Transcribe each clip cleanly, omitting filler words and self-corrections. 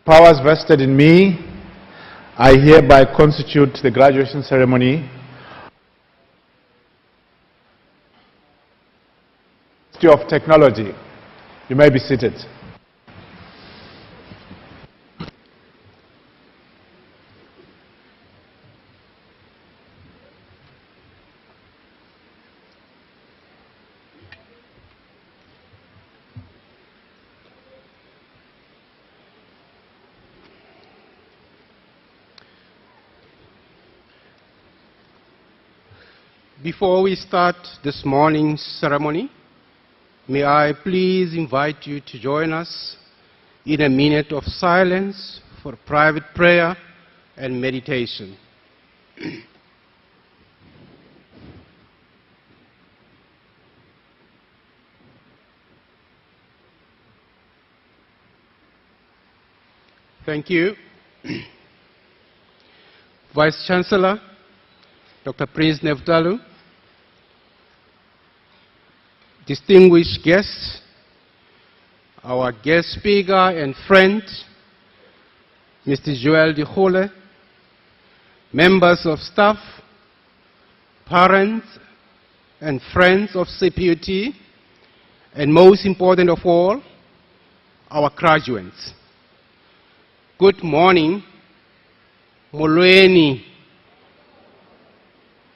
Powers vested in me, I hereby constitute the graduation ceremony of Technology. You may be seated. Before we start this morning's ceremony, may I please invite you to join us in a minute of silence for private prayer and meditation. Thank you. Vice Chancellor, Dr. Prince Nevtalu, distinguished guests, our guest speaker and friend, Mr. Joel de Hole, members of staff, parents and friends of CPUT, and most important of all, our graduates. Good morning, Molweni,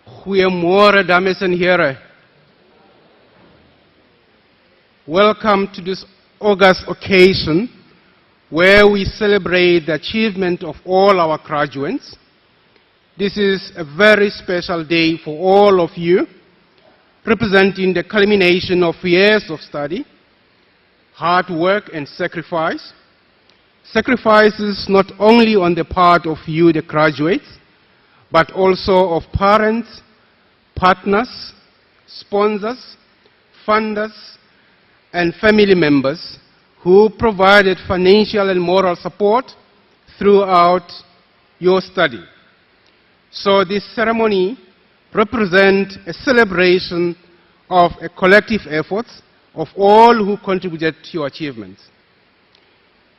goeiemôre dames en heren. Welcome to this August occasion where we celebrate the achievement of all our graduates. This is a very special day for all of you, representing the culmination of years of study, hard work and sacrifice. Sacrifices not only on the part of you, the graduates, but also of parents, partners, sponsors, funders, and family members who provided financial and moral support throughout your study. So this ceremony represents a celebration of a collective effort of all who contributed to your achievements.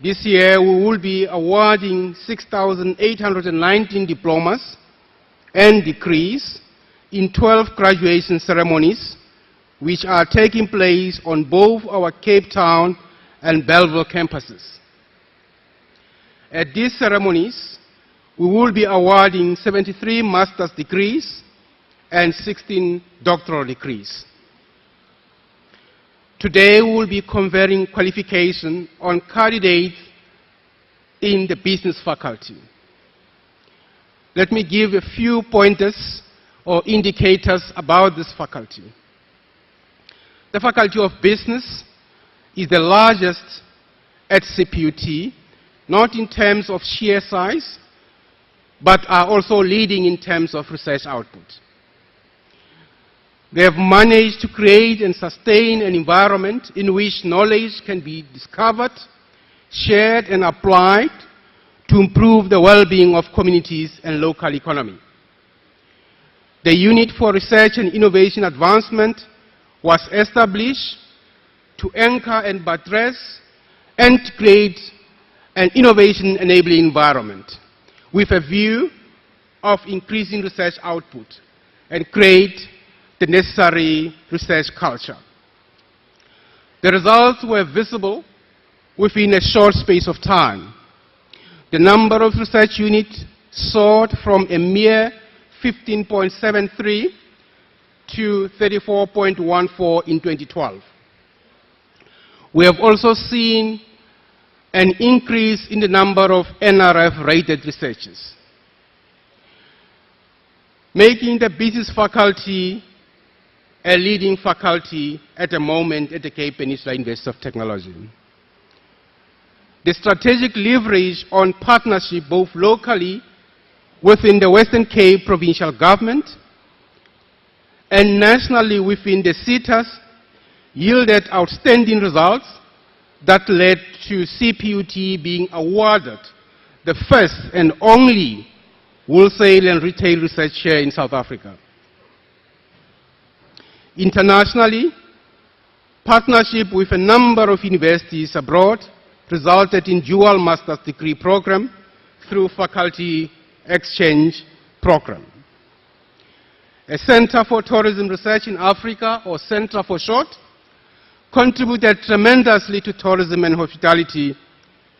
This year we will be awarding 6,819 diplomas and degrees in 12 graduation ceremonies, which are taking place on both our Cape Town and Belleville campuses. At these ceremonies, we will be awarding 73 master's degrees and 16 doctoral degrees. Today, we will be conferring qualification on candidates in the business faculty. Let me give a few pointers or indicators about this faculty. The Faculty of Business is the largest at CPUT, not in terms of sheer size, but are also leading in terms of research output. They have managed to create and sustain an environment in which knowledge can be discovered, shared and applied to improve the well-being of communities and local economy. The Unit for Research and Innovation Advancement was established to anchor and buttress and create an innovation-enabling environment with a view of increasing research output and create the necessary research culture. The results were visible within a short space of time. The number of research units soared from a mere 15.73 to 34.14 in 2012. We have also seen an increase in the number of NRF-rated researchers, making the business faculty a leading faculty at the moment at the Cape Peninsula University of Technology. The strategic leverage on partnership both locally within the Western Cape provincial government and nationally within the CETAs yielded outstanding results that led to CPUT being awarded the first and only wholesale and retail research chair in South Africa. Internationally, partnership with a number of universities abroad resulted in dual master's degree program through faculty exchange program. A Center for Tourism Research in Africa, or Centre for short, contributed tremendously to tourism and hospitality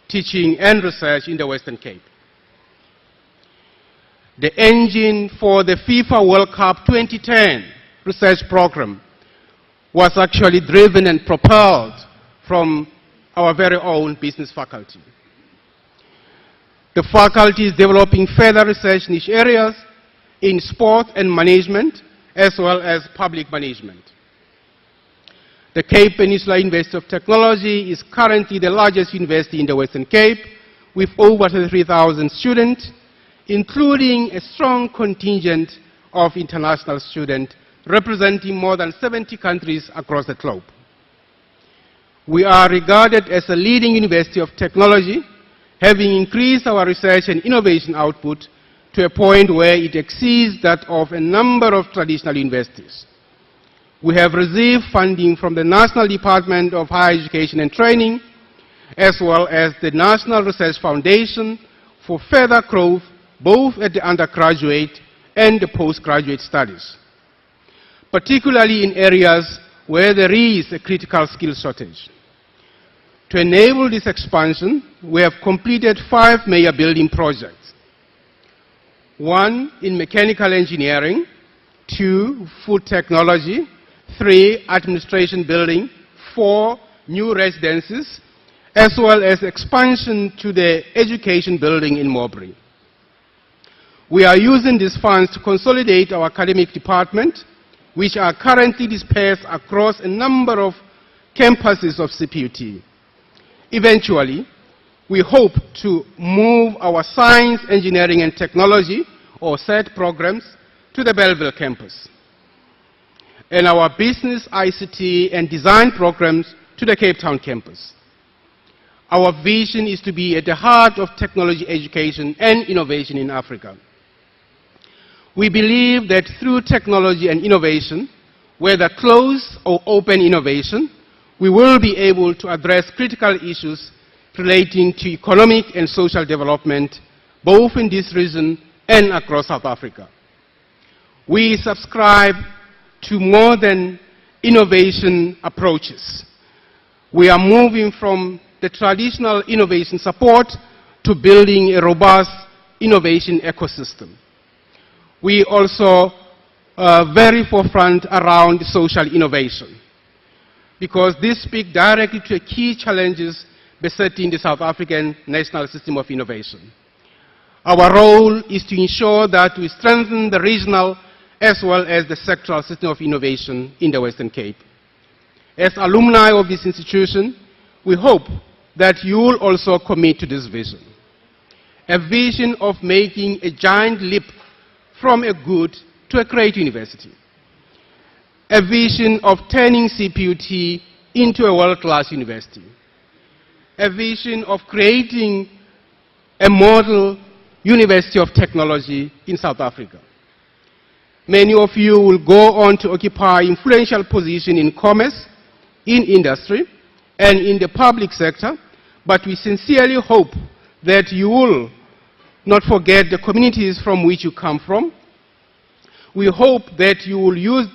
teaching and research in the Western Cape. The engine for the FIFA World Cup 2010 research program was actually driven and propelled from our very own business faculty. The faculty is developing further research niche areas in sport and management, as well as public management. The Cape Peninsula University of Technology is currently the largest university in the Western Cape, with over 33,000 students, including a strong contingent of international students representing more than 70 countries across the globe. We are regarded as a leading university of technology, having increased our research and innovation output to a point where it exceeds that of a number of traditional universities. We have received funding from the National Department of Higher Education and Training, as well as the National Research Foundation, for further growth both at the undergraduate and the postgraduate studies, particularly in areas where there is a critical skill shortage. To enable this expansion, we have completed 5 major building projects. 1 in mechanical engineering, 2 food technology, 3 administration building, 4 new residences, as well as expansion to the education building in Mowbray. We are using these funds to consolidate our academic department, which are currently dispersed across a number of campuses of CPUT. Eventually, we hope to move our science, engineering and technology, or SET programs, to the Belleville campus, and our business, ICT and design programs to the Cape Town campus. Our vision is to be at the heart of technology education and innovation in Africa. We believe that through technology and innovation, whether closed or open innovation, we will be able to address critical issues relating to economic and social development, both in this region and across South Africa. We subscribe to modern innovation approaches. We are moving from the traditional innovation support to building a robust innovation ecosystem. We also are very forefront around social innovation, because this speaks directly to key challenges besetting the South African national system of innovation. Our role is to ensure that we strengthen the regional as well as the sectoral system of innovation in the Western Cape. As alumni of this institution, we hope that you will also commit to this vision. A vision of making a giant leap from a good to a great university. A vision of turning CPUT into a world-class university. A vision of creating a model University of Technology in South Africa. Many of you will go on to occupy influential positions in commerce, in industry, and in the public sector, but we sincerely hope that you will not forget the communities from which you come from. We hope that you will use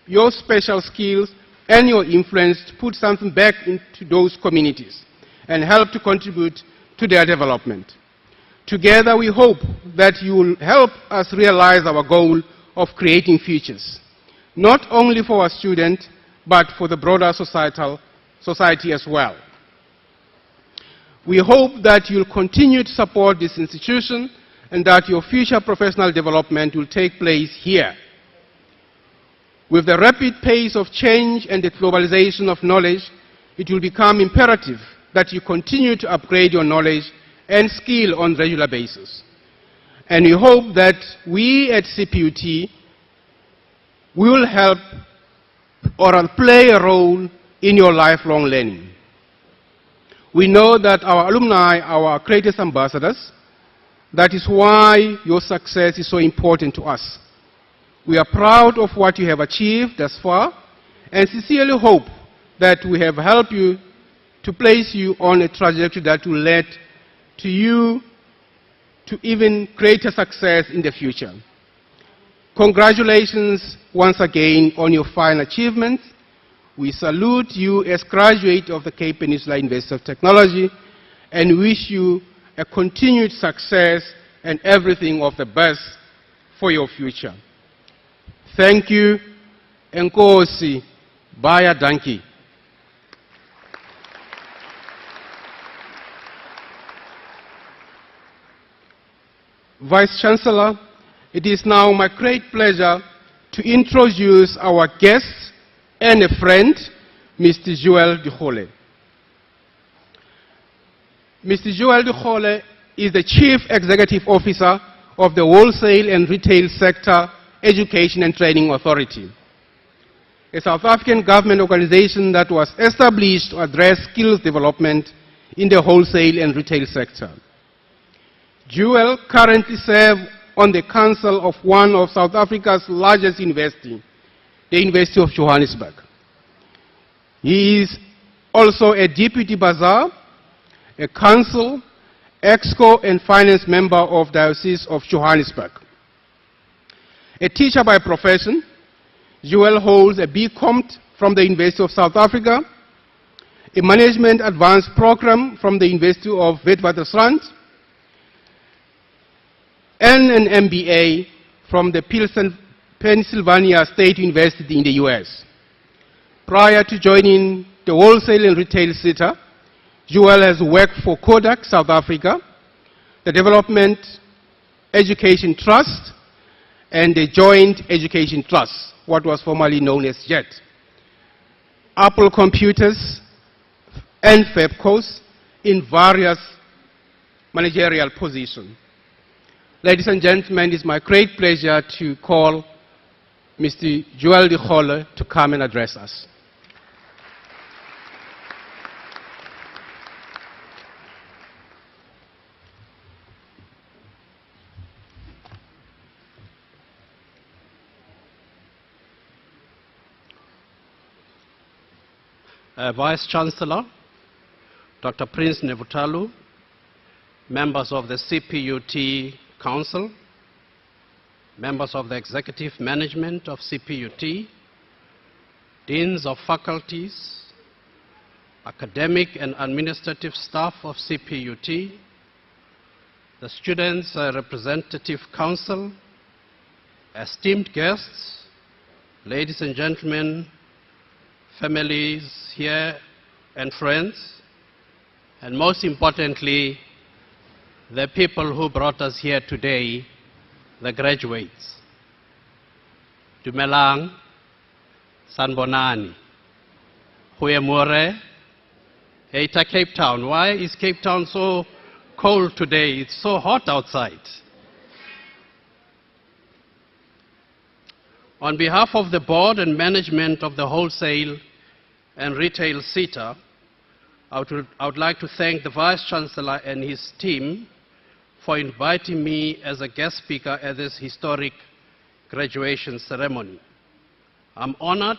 your special skills and your influence to put something back into those communities and help to contribute to their development. Together, we hope that you will help us realize our goal of creating futures, not only for our students, but for the broader society as well. We hope that you will continue to support this institution and that your future professional development will take place here. With the rapid pace of change and the globalization of knowledge, it will become imperative that you continue to upgrade your knowledge and skill on a regular basis. And we hope that we at CPUT will help or play a role in your lifelong learning. We know that our alumni are our greatest ambassadors. That is why your success is so important to us. We are proud of what you have achieved thus far and sincerely hope that we have helped you to place you on a trajectory that will lead to you to even greater success in the future. Congratulations once again on your fine achievements. We salute you as graduate of the Cape Peninsula University of Technology and wish you a continued success and everything of the best for your future. Thank you. Enkosi. Baya danki. Vice Chancellor, it is now my great pleasure to introduce our guest and a friend, Mr. Joel Dugole. Mr. Joel Dugole is the Chief Executive Officer of the Wholesale and Retail Sector Education and Training Authority, a South African government organization that was established to address skills development in the wholesale and retail sector. Joel currently serves on the council of one of South Africa's largest universities, the University of Johannesburg. He is also a deputy bazaar, a council, exco and finance member of Diocese of Johannesburg. A teacher by profession, Joel holds a BCom from the University of South Africa, a management advanced program from the University of Witwatersrand, and an MBA from the Pennsylvania State University in the US. Prior to joining the wholesale and retail sector, Joel has worked for Kodak South Africa, the Development Education Trust, and the Joint Education Trust, what was formerly known as JET, Apple Computers, and FABCOS in various managerial positions. Ladies and gentlemen, it is my great pleasure to call Mr. Joel Dugole to come and address us. Vice Chancellor, Dr. Prince Nevutalu, members of the CPUT Council, members of the executive management of CPUT, deans of faculties, academic and administrative staff of CPUT, the Students' Representative Council, esteemed guests, ladies and gentlemen, families here and friends, and most importantly, the people who brought us here today, the graduates. Dumelang, Sanbonani, Huyemore, Eita Cape Town. Why is Cape Town so cold today? It's so hot outside. On behalf of the board and management of the wholesale and retail sector, I would like to thank the Vice Chancellor and his team for inviting me as a guest speaker at this historic graduation ceremony. I'm honored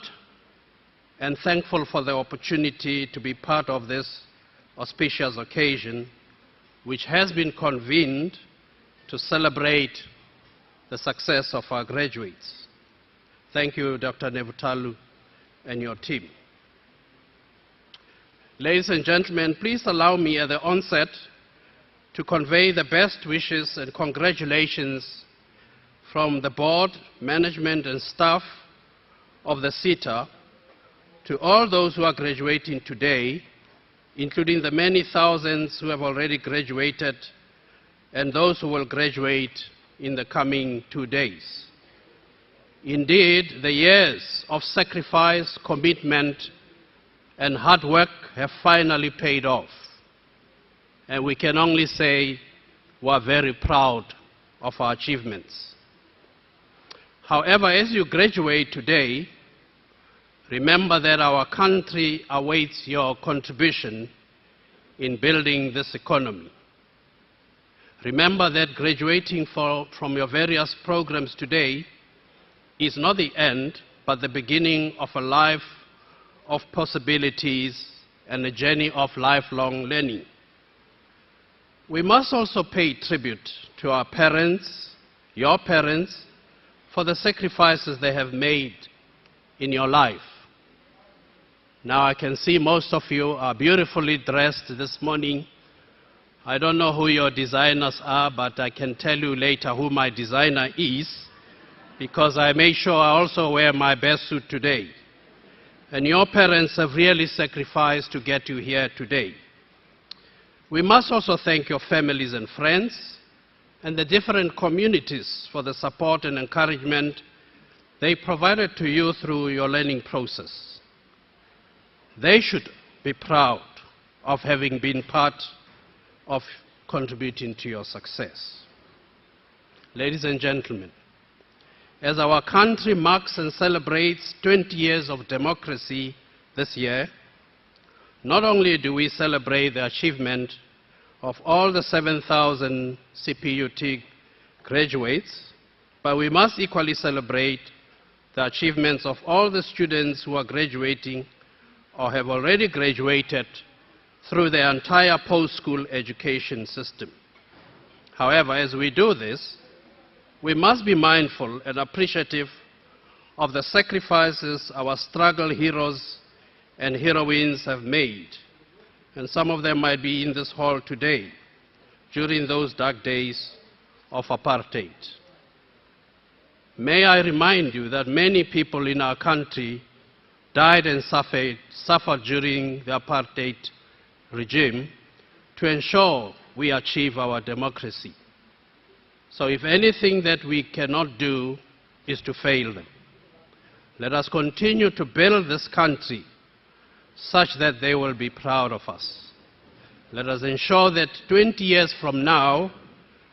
and thankful for the opportunity to be part of this auspicious occasion, which has been convened to celebrate the success of our graduates. Thank you, Dr. Nevutalu and your team. Ladies and gentlemen, please allow me at the onset to convey the best wishes and congratulations from the board, management and staff of the SETA to all those who are graduating today, including the many thousands who have already graduated and those who will graduate in the coming 2 days. Indeed, the years of sacrifice, commitment, and hard work have finally paid off. And we can only say we're very proud of our achievements. However, as you graduate today, remember that our country awaits your contribution in building this economy. Remember that graduating from your various programs today is not the end, but the beginning of a life of possibilities and a journey of lifelong learning. We must also pay tribute to our parents, your parents, for the sacrifices they have made in your life. Now I can see most of you are beautifully dressed this morning. I don't know who your designers are, but I can tell you later who my designer is, because I made sure I also wear my best suit today. And your parents have really sacrificed to get you here today. We must also thank your families and friends and the different communities for the support and encouragement they provided to you through your learning process. They should be proud of having been part of contributing to your success. Ladies and gentlemen, as our country marks and celebrates 20 years of democracy this year, not only do we celebrate the achievement of all the 7,000 CPUT graduates, but we must equally celebrate the achievements of all the students who are graduating or have already graduated through the entire post-school education system. However, as we do this, we must be mindful and appreciative of the sacrifices our struggle heroes and heroines have made, and some of them might be in this hall today, during those dark days of apartheid. May I remind you that many people in our country died and suffered during the apartheid regime to ensure we achieve our democracy. So if anything that we cannot do is to fail them. Let us continue to build this country such that they will be proud of us. Let us ensure that 20 years from now,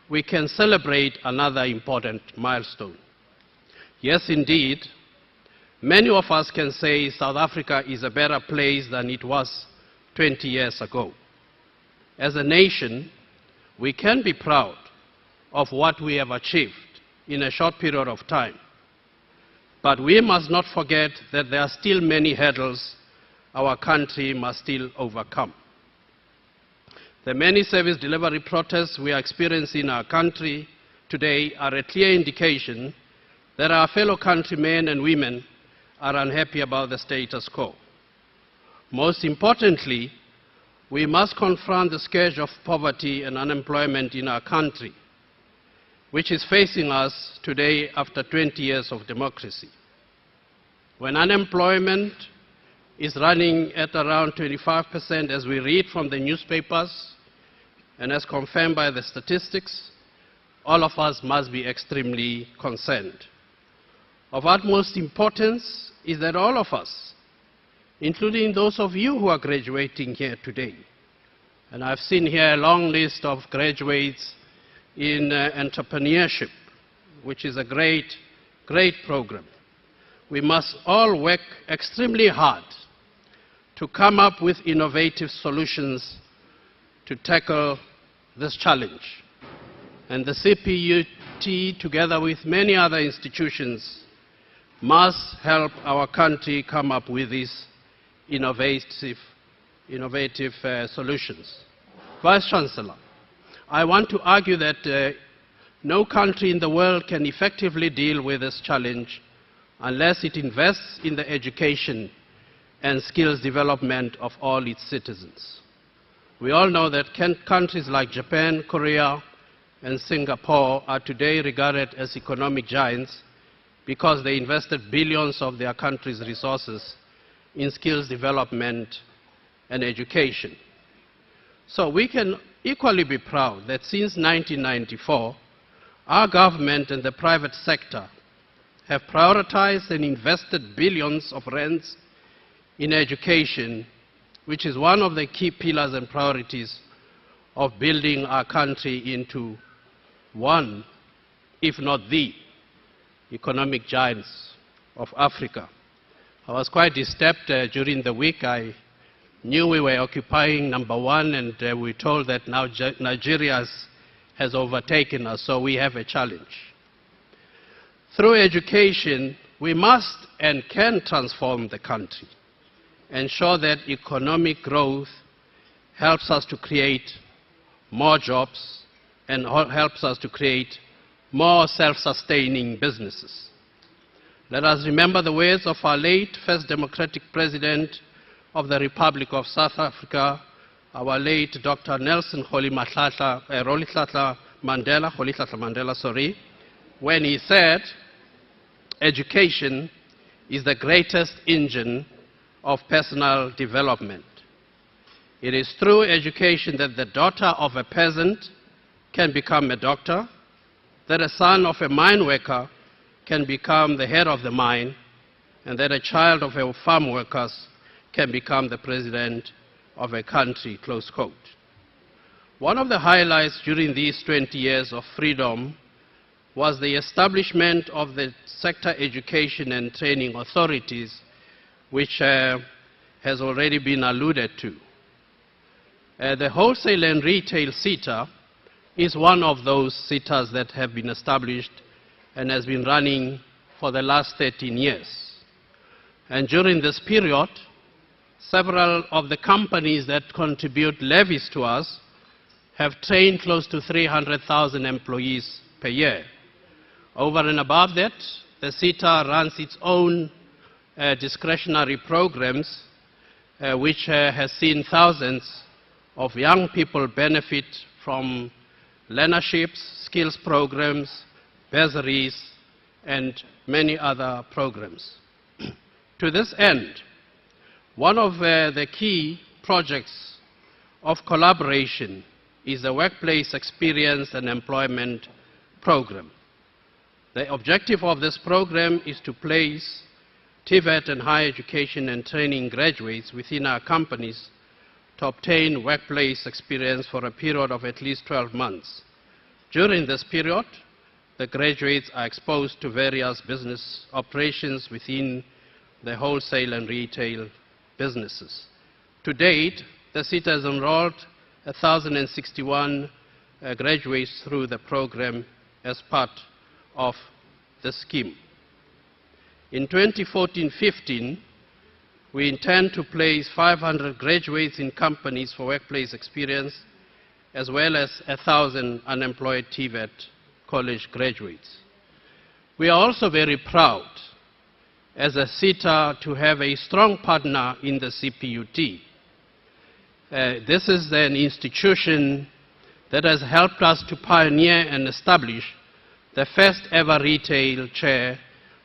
we can celebrate another important milestone. Yes, indeed, many of us can say South Africa is a better place than it was 20 years ago. As a nation, we can be proud of what we have achieved in a short period of time. But we must not forget that there are still many hurdles our country must still overcome. The many service delivery protests we are experiencing in our country today are a clear indication that our fellow countrymen and women are unhappy about the status quo. Most importantly, we must confront the scourge of poverty and unemployment in our country, which is facing us today after 20 years of democracy. When unemployment is running at around 25%, as we read from the newspapers and as confirmed by the statistics, all of us must be extremely concerned. Of utmost importance is that all of us, including those of you who are graduating here today, and I've seen here a long list of graduates in entrepreneurship, which is a great program. We must all work extremely hard to come up with innovative solutions to tackle this challenge. And the CPUT, together with many other institutions, must help our country come up with these innovative solutions. Vice Chancellor, I want to argue that no country in the world can effectively deal with this challenge unless it invests in the education and skills development of all its citizens. We all know that countries like Japan, Korea, and Singapore are today regarded as economic giants because they invested billions of their country's resources in skills development and education. So we can equally be proud that since 1994, our government and the private sector have prioritized and invested billions of rands in education, which is one of the key pillars and priorities of building our country into one if not the, economic giants of Africa. I was quite disturbed during the week. I knew we were occupying #1, and we were told that now Nigeria has overtaken us, so we have a challenge. Through education, we must and can transform the country, ensure that economic growth helps us to create more jobs and helps us to create more self-sustaining businesses. Let us remember the words of our late first democratic president of the Republic of South Africa, our late Dr. Nelson Rolihlahla Mandela, when he said, "Education is the greatest engine of personal development. It is through education that the daughter of a peasant can become a doctor, that a son of a mine worker can become the head of the mine, and that a child of a farm worker can become the president of a country," close quote. One of the highlights during these 20 years of freedom was the establishment of the sector education and training authorities, which has already been alluded to. The wholesale and retail sector is one of those sectors that have been established and has been running for the last 13 years. And during this period, several of the companies that contribute levies to us have trained close to 300,000 employees per year. Over and above that, the sector runs its own discretionary programs, which has seen thousands of young people benefit from learnerships, skills programs, bursaries, and many other programs. To this end, one of the key projects of collaboration is the Workplace Experience and Employment Program. The objective of this program is to place TVET and higher education and training graduates within our companies to obtain workplace experience for a period of at least 12 months. During this period, the graduates are exposed to various business operations within the wholesale and retail businesses. To date, the sector has enrolled 1,061 graduates through the program as part of the scheme. In 2014-15, we intend to place 500 graduates in companies for workplace experience, as well as 1,000 unemployed TVET college graduates. We are also very proud as a sector to have a strong partner in the CPUT. This is an institution that has helped us to pioneer and establish the first ever retail chair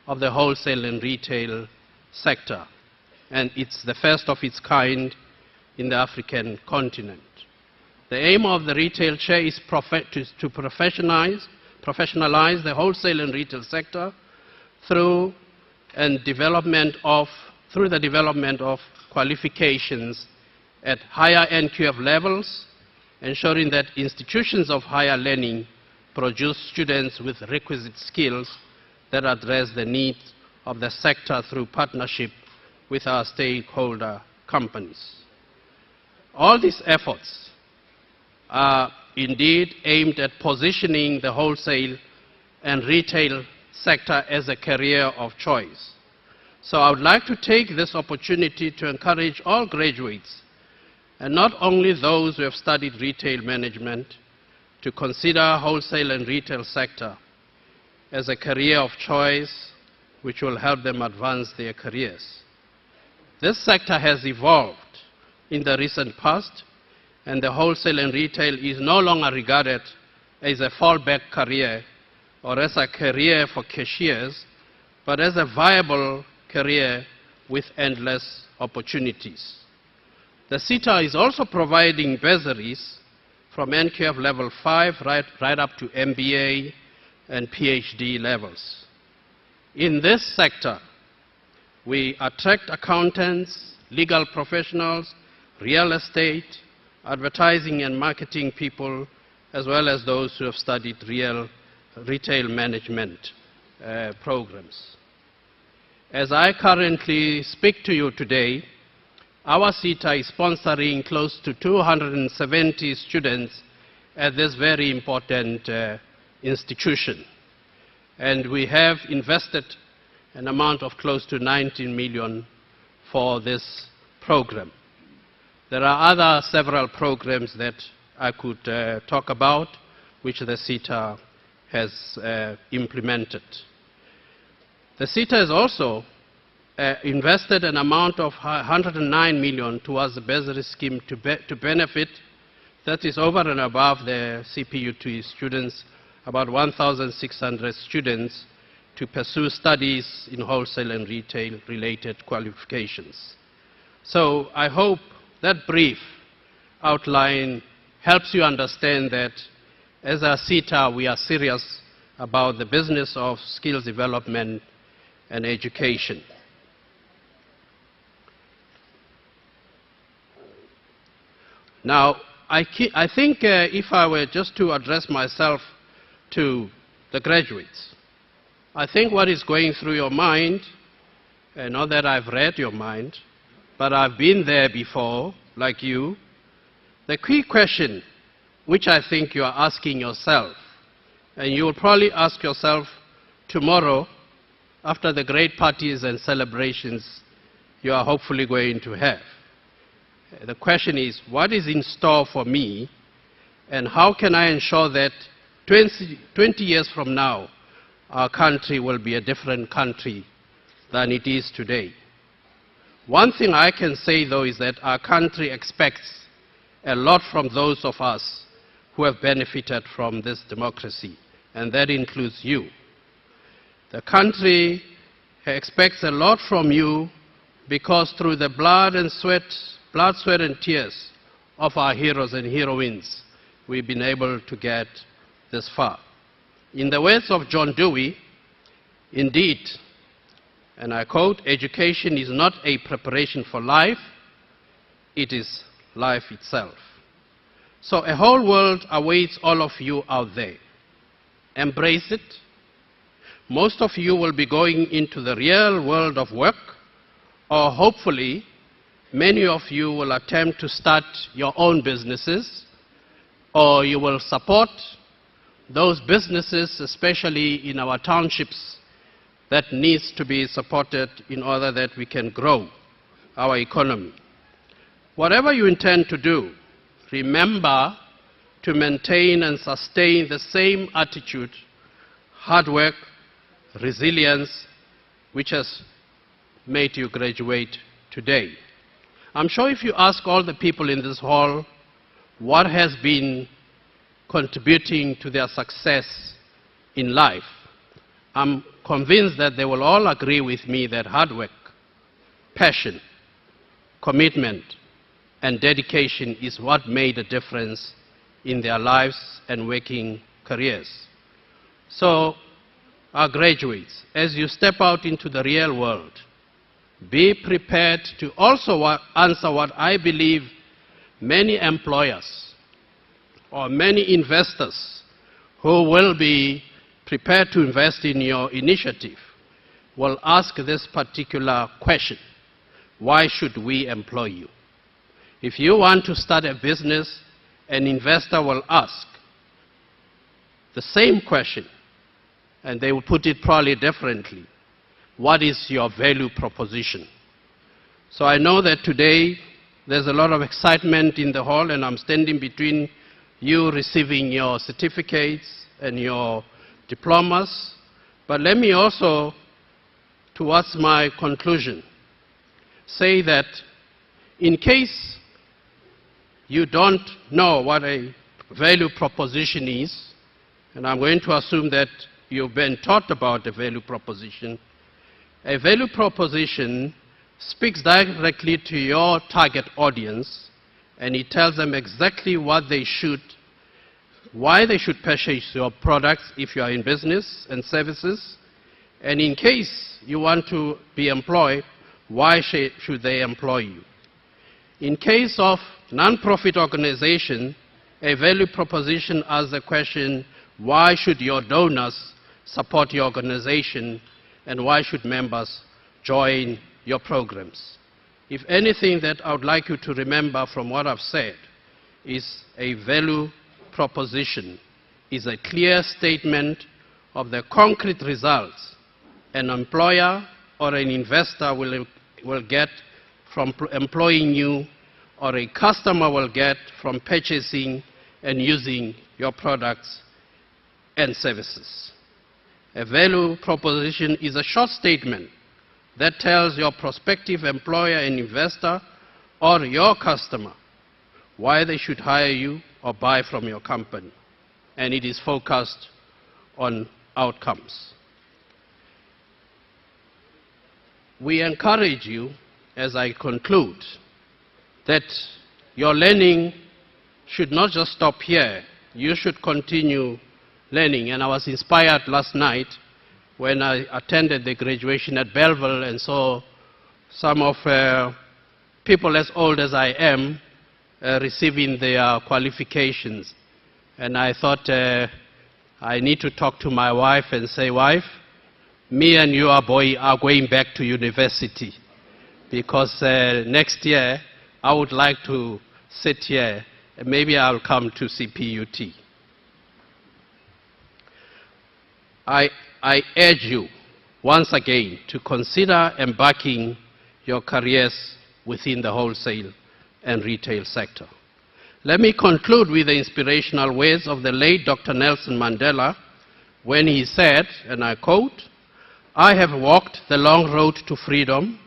of the wholesale and retail sector. And it's the first of its kind in the African continent. The aim of the retail chair is to professionalize the wholesale and retail sector through the development of qualifications at higher NQF levels, ensuring that institutions of higher learning produce students with requisite skills that address the needs of the sector through partnership with our stakeholder companies. All these efforts are indeed aimed at positioning the wholesale and retail sector as a career of choice. So I would like to take this opportunity to encourage all graduates, and not only those who have studied retail management, to consider wholesale and retail sector as a career of choice which will help them advance their careers. This sector has evolved in the recent past, and the wholesale and retail is no longer regarded as a fallback career or as a career for cashiers, but as a viable career with endless opportunities. The sector is also providing bursaries from NQF level 5 right up to MBA and PhD levels. In this sector, we attract accountants, legal professionals, real estate, advertising and marketing people, as well as those who have studied real retail management programs. As I currently speak to you today, our CETA is sponsoring close to 270 students at this very important institution. And we have invested an amount of close to 19 million for this program. There are other several programs that I could talk about, which the CETA has implemented. The CETA has also invested an amount of 109 million towards the bursary scheme to benefit, that is over and above the CPUT students, about 1,600 students to pursue studies in wholesale and retail related qualifications. So I hope that brief outline helps you understand that as a CETA we are serious about the business of skills development and education. Now, I think if I were just to address myself to the graduates, I think what is going through your mind, not that I've read your mind, but I've been there before, like you, the key question which I think you are asking yourself, and you will probably ask yourself tomorrow after the great parties and celebrations you are hopefully going to have. The question is, what is in store for me, and how can I ensure that 20 years from now, our country will be a different country than it is today? One thing I can say, though, is that our country expects a lot from those of us who have benefited from this democracy, and that includes you. The country expects a lot from you because through the blood, sweat and tears of our heroes and heroines, we've been able to get this far. In the words of John Dewey, indeed, and I quote, "Education is not a preparation for life, it is life itself." So a whole world awaits all of you out there. Embrace it. Most of you will be going into the real world of work, or hopefully many of you will attempt to start your own businesses, or you will support those businesses, especially in our townships, that needs to be supported in order that we can grow our economy. Whatever you intend to do, remember to maintain and sustain the same attitude, hard work, resilience, which has made you graduate today. I'm sure if you ask all the people in this hall what has been contributing to their success in life, I'm convinced that they will all agree with me that hard work, passion, commitment, and dedication is what made a difference in their lives and working careers. So, our graduates, as you step out into the real world, be prepared to also answer what I believe many employers or many investors who will be prepared to invest in your initiative will ask this particular question: why should we employ you? If you want to start a business, an investor will ask the same question, and they will put it probably differently. What is your value proposition? So I know that today there's a lot of excitement in the hall, and I'm standing between you receiving your certificates and your diplomas. But let me also, towards my conclusion, say that in case you don't know what a value proposition is, and I'm going to assume that you've been taught about the value proposition, a value proposition speaks directly to your target audience, and it tells them exactly what they should, why they should purchase your products if you are in business and services, and in case you want to be employed, why should they employ you. In case of non-profit organization, a value proposition asks the question, Why should your donors support your organization, and why should members join your programs? If anything that I would like you to remember from what I've said is a value proposition, is a clear statement of the concrete results an employer or an investor will get from employing you, or a customer will get from purchasing and using your products and services. A value proposition is a short statement that tells your prospective employer and investor or your customer why they should hire you or buy from your company, and it is focused on outcomes. We encourage you, as I conclude, that your learning should not just stop here. You should continue learning. And I was inspired last night when I attended the graduation at Belleville and saw some of people as old as I am receiving their qualifications. And I thought I need to talk to my wife and say, wife, me and your boy are going back to university, because next year I would like to sit here, and maybe I'll come to CPUT. I urge you once again to consider embarking your careers within the wholesale and retail sector. Let me conclude with the inspirational words of the late Dr. Nelson Mandela when he said, and I quote, "I have walked the long road to freedom.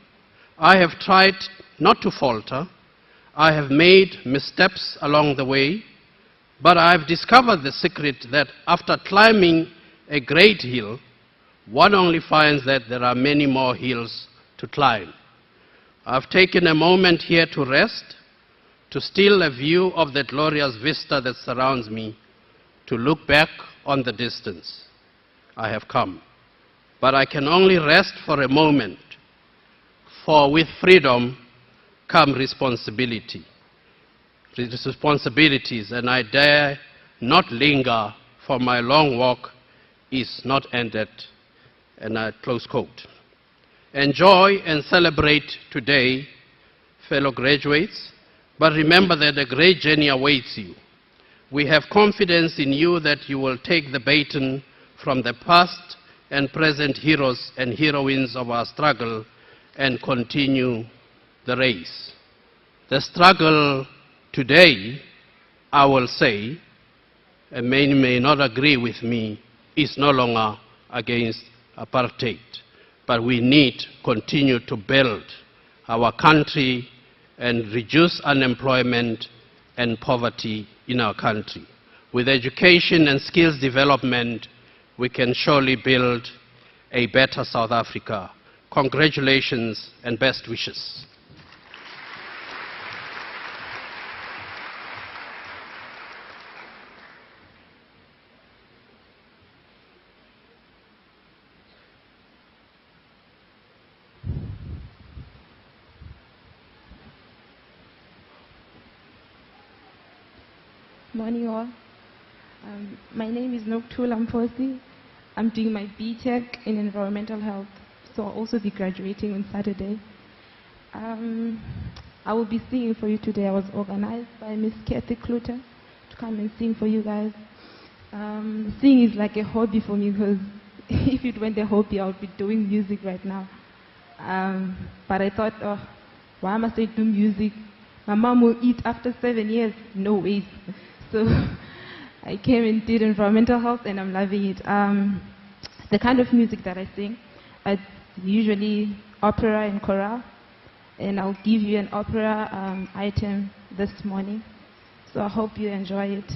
I have tried not to falter. I have made missteps along the way, but I have discovered the secret that after climbing a great hill, one only finds that there are many more hills to climb." I've taken a moment here to rest, to steal a view of that glorious vista that surrounds me, to look back on the distance I have come. But I can only rest for a moment, for with freedom come responsibilities, and I dare not linger, for my long walk is not ended. And I close quote. Enjoy and celebrate today, fellow graduates, but remember that a great journey awaits you. We have confidence in you that you will take the baton from the past and present heroes and heroines of our struggle and continue the race. The struggle today, I will say, and many may not agree with me, is no longer against apartheid, but we need to continue to build our country and reduce unemployment and poverty in our country. With education and skills development, we can surely build a better South Africa. Congratulations and best wishes. Morning all. My name is Nokthula Mposi. I'm doing my BTech in environmental health, so I'll also be graduating on Saturday. I will be singing for you today. I was organized by Miss Kathy Kluter to come and sing for you guys. Singing is like a hobby for me, because if it weren't a hobby, I would be doing music right now. But I thought, oh, why must I do music? My mom will eat after 7 years. No ways. So I came and did environmental health, and I'm loving it. The kind of music that I sing, it's usually opera and chorale, and I'll give you an opera item this morning. So I hope you enjoy it.